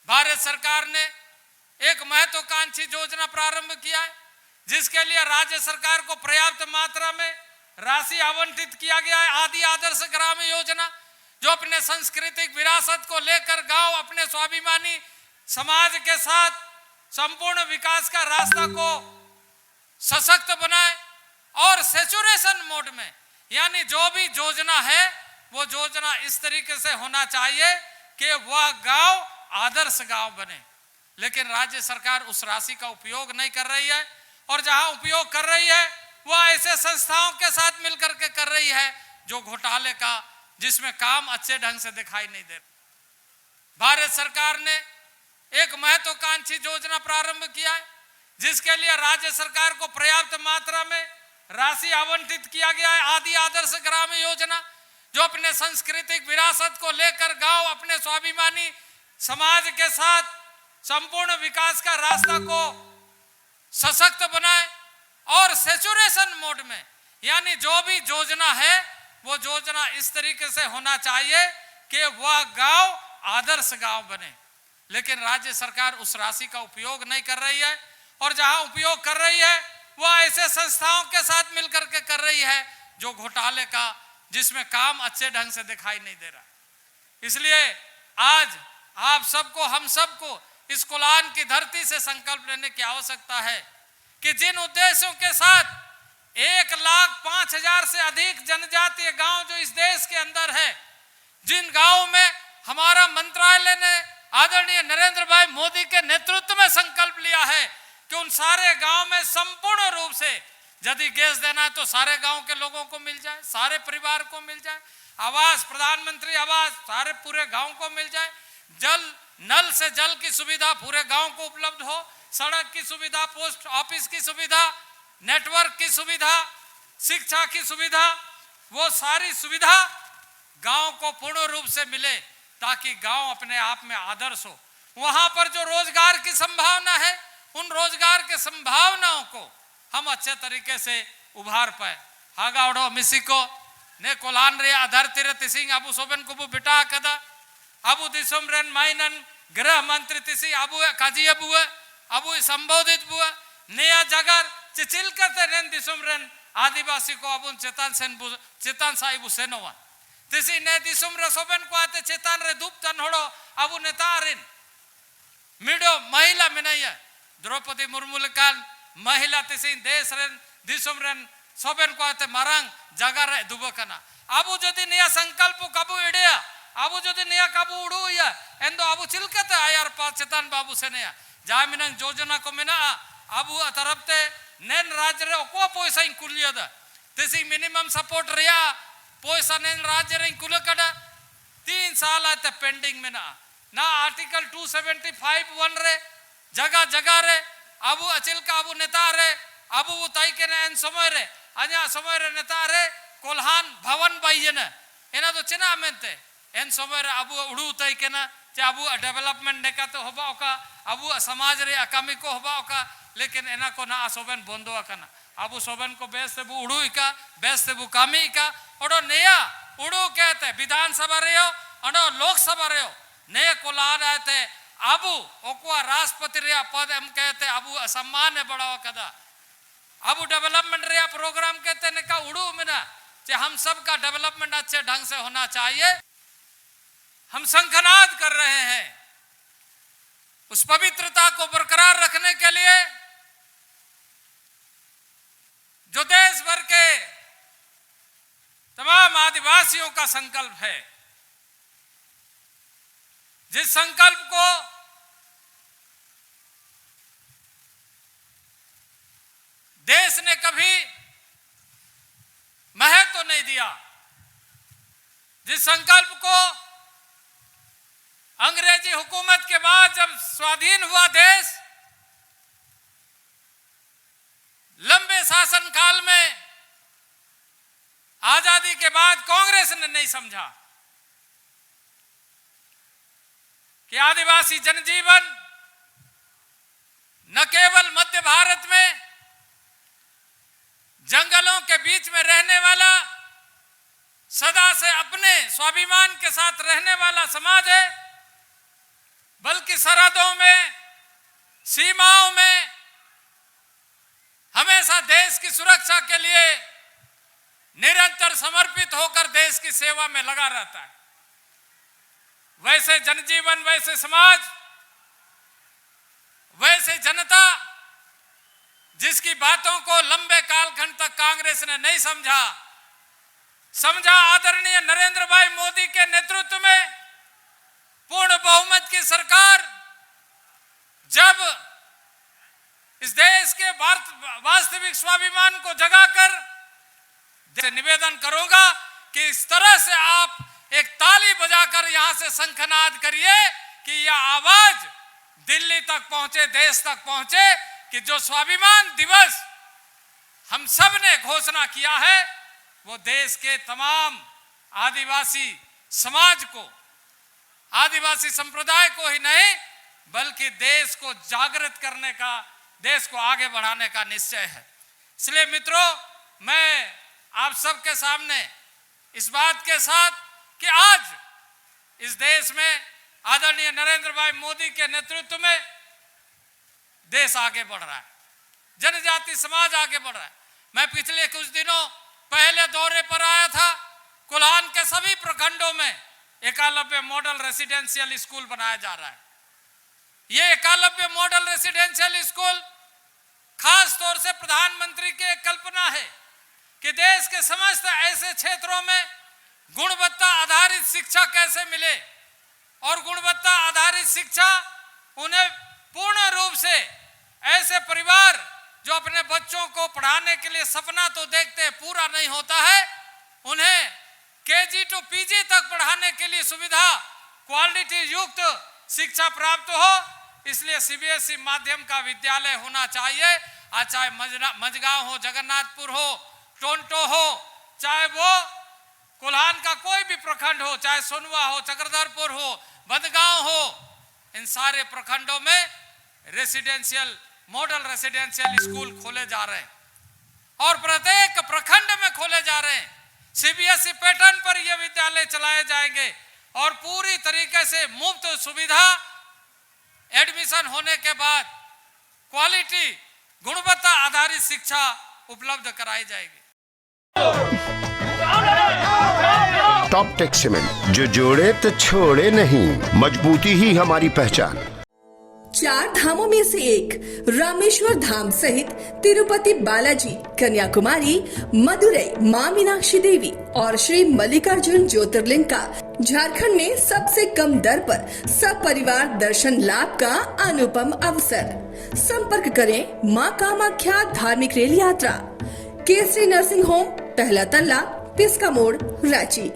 भारत सरकार ने एक महत्वाकांक्षी योजना प्रारंभ किया है, जिसके लिए राज्य सरकार को पर्याप्त मात्रा में राशि आवंटित किया गया है। आदि आदर्श ग्राम योजना, जो अपने सांस्कृतिक विरासत को लेकर गांव अपने स्वाभिमानी समाज के साथ संपूर्ण विकास का रास्ता को सशक्त बनाए और सैचुरेशन मोड में, यानी जो भी योजना है वो योजना इस तरीके से होना चाहिए कि वह गांव आदर्श गांव बने। लेकिन राज्य सरकार उस राशि का उपयोग नहीं कर रही है, और जहां उपयोग कर रही है वह ऐसे संस्थाओं के साथ मिलकर के कर रही है जो घोटाले का, जिसमें काम अच्छे ढंग से दिखाई नहीं दे रहा। भारत सरकार ने एक महत्वाकांक्षी योजना प्रारंभ किया है, जिसके लिए राज्य सरकार को पर्याप्त मात्रा में राशि आवंटित किया गया है। आदि आदर्श ग्राम योजना, जो अपने सांस्कृतिक विरासत को लेकर गांव अपने स्वाभिमानी समाज के साथ संपूर्ण विकास का रास्ता को सशक्त बनाए और सैचुरेशन मोड में, यानी जो भी योजना है वो योजना इस तरीके से होना चाहिए कि वह गांव आदर्श गांव बने। लेकिन राज्य सरकार उस राशि का उपयोग नहीं कर रही है, और जहां उपयोग कर रही है वह ऐसे संस्थाओं के साथ मिलकर के कर रही है जो घोटाले का, जिसमें काम अच्छे ढंग से दिखाई नहीं दे रहा। इसलिए आज आप सबको, हम सबको इस कोलान की धरती से संकल्प लेने की आवश्यकता है कि जिन उद्देश्यों के साथ 1,05,000 से अधिक जनजातीय गांव जो इस देश के अंदर है, जिन गांवों में हमारा मंत्रालय ने आदरणीय नरेंद्र भाई मोदी के नेतृत्व में संकल्प लिया है कि उन सारे गांव में संपूर्ण रूप से यदि गैस देना है तो सारे गांव के लोगों को मिल जाए, सारे परिवार को मिल जाए, आवास, प्रधानमंत्री आवास सारे पूरे गांव को मिल जाए, जल, नल से जल की सुविधा पूरे गांव को उपलब्ध हो, सड़क की सुविधा, पोस्ट ऑफिस की सुविधा, नेटवर्क की सुविधा, शिक्षा की सुविधा, वो सारी सुविधा गांव को पूर्ण रूप से मिले, ताकि गांव अपने आप में आदर्श हो। वहां पर जो रोजगार की संभावना है, उन रोजगार के संभावनाओं को हम अच्छे तरीके से उभार पाए। हागावड़ो मिसिको ने कोलान रे आधार तिरे तिसिंग अबू सोबन कुबू बिटा कदा अबू दिसम रेन माइनन गृह मंत्री तिसी अबू काजी अबू संबोधित बुआ नया जगर चिचिल करते रेन दिसम रेन आदिवासी को अबू चेतान साइबू सेनोवा तिसी ने दिसम रे सोबन को आते चेतान रे धूप तनहोड़ो अबू नेतारिन मिडो महिला मिनाया द्रौपदी मुर्मू लेकान महिला तिसी देश रेन दिसम रेन सोबन को आते मारंग जगर रे दुबकना अबू जदि नया संकल्प कबू इडिया अबू जदि नया कबू उड़ू या एंदो अबू चिलकते आयार पा चेतान बाबू सेनेया जामिनंग योजना को मिना अबू तरफते नेन राज्य रे को पैसा इंकुलिया दा तिसी मिनिमम सपोर्ट रिया पैसा नेन राज्य रे इंकुल कड़ा 3 साल आते पेंडिंग में ना आर्टिकल 275(1) रे जगह जगह रे अबू अचिल का अबू नेता रे अबू ताई के ने एन समय रे अन्या समय रे नेता रे कोल्हान भवन बाइयन एना तो चिना मेंते एन समय रे अबू उड़ू ताई के ना चे अबू डेवलपमेंट ने का तो होबा ओका अबू समाज रे अकामी को होबा ओका लेकिन एना को ना सोबन बंदो अकना अबू सोबन को बेस से बू उड़ू इका बेस से बू कामी इका ओडो नया उड़ू कहते विधानसभा रे हो अडो लोकसभा रे हो नए कोलान आते अबू ओकुआ राष्ट्रपति रे पद हम कहते अबू सम्मान में बड़ा कदा अबू डेवलपमेंट रे प्रोग्राम कहते ने का उड़ू मिना चे हम सब का डेवलपमेंट अच्छे ढंग से होना चाहिए। हम शंखनाद कर रहे हैं उस पवित्रता को बरकरार रखने के लिए जो देश भर के तमाम आदिवासियों का संकल्प है, जिस संकल्प को देश ने कभी महत्व नहीं दिया, जिस संकल्प को अंग्रेजी हुकूमत के बाद जब स्वाधीन हुआ देश, लंबे शासन काल में आजादी के बाद कांग्रेस ने नहीं समझा कि आदिवासी जनजीवन न केवल मध्य भारत में जंगलों के बीच में रहने वाला सदा से अपने स्वाभिमान के साथ रहने वाला समाज है, बल्कि की सरहदों में, सीमाओं में हमेशा देश की सुरक्षा के लिए निरंतर समर्पित होकर देश की सेवा में लगा रहता है। वैसे जनजीवन, वैसे समाज, वैसे जनता जिसकी बातों को लंबे कालखंड तक कांग्रेस ने नहीं समझा आदरणीय नरेंद्र भाई मोदी के नेतृत्व में पूर्ण बहुमत की सरकार जब इस देश के वास्तविक स्वाभिमान को जगाकर निवेदन करूंगा कि इस तरह से आप एक ताली बजाकर यहां से शंखनाद करिए कि यह आवाज दिल्ली तक पहुंचे, देश तक पहुंचे कि जो स्वाभिमान दिवस हम सब ने घोषणा किया है वो देश के तमाम आदिवासी समाज को, आदिवासी संप्रदाय को ही नहीं बल्कि देश को जागृत करने का, देश को आगे बढ़ाने का निश्चय है। इसलिए मित्रों, मैं आप सबके सामने इस बात के साथ कि आज इस देश में आदरणीय नरेंद्र भाई मोदी के नेतृत्व में देश आगे बढ़ रहा है, जनजाति समाज आगे बढ़ रहा है। मैं पिछले कुछ दिनों पहले दौरे पर आया था। कोल्हान के सभी प्रखंडों में एकलव्य मॉडल रेसिडेंशियल स्कूल बनाया जा रहा है। यह एकलव्य मॉडल रेसिडेंशियल स्कूल खास तौर से प्रधानमंत्री की एक कल्पना है कि देश के समस्त ऐसे क्षेत्रों में गुणवत्ता आधारित शिक्षा कैसे मिले और गुणवत्ता आधारित शिक्षा उन्हें पूर्ण रूप से ऐसे परिवार जो अपने बच्चों को पढ़ाने के लिए सपना तो देखते हैं, पूरा नहीं होता है, उन्हें केजी टू पीजी तक पढ़ाने के लिए सुविधा, क्वालिटी युक्त शिक्षा प्राप्त हो। इसलिए सीबीएसई माध्यम का विद्यालय होना चाहिए। आज चाहे मझगांव हो, जगन्नाथपुर हो, टोंटो हो, चाहे वो कोल्हान का कोई भी प्रखंड हो, चाहे सोनवा हो, चक्रधरपुर हो, बंदगांव हो, इन सारे प्रखंडों में रेसिडेंशियल मॉडल रेसिडेंशियल स्कूल खोले जा रहे हैं और प्रत्येक प्रखंड में खोले जा रहे हैं। सीबीएसई पैटर्न पर यह विद्यालय चलाए जाएंगे और पूरी तरीके से मुफ्त सुविधा, एडमिशन होने के बाद क्वालिटी, गुणवत्ता आधारित शिक्षा उपलब्ध कराई जाएगी। टॉप टेक सीमेंट, जो जोड़े तो छोड़े नहीं, मजबूती ही हमारी पहचान। 4 धामों में से एक रामेश्वर धाम सहित तिरुपति बालाजी, कन्याकुमारी, मदुरई, मां मीनाक्षी देवी और श्री मल्लिकार्जुन ज्योतिर्लिंग का झारखंड में सबसे कम दर पर सब परिवार दर्शन लाभ का अनुपम अवसर। संपर्क करें मां कामाख्या धार्मिक रेल यात्रा, केसरी नर्सिंग होम, पहला तल्ला, पिस्का मोड़, रांची।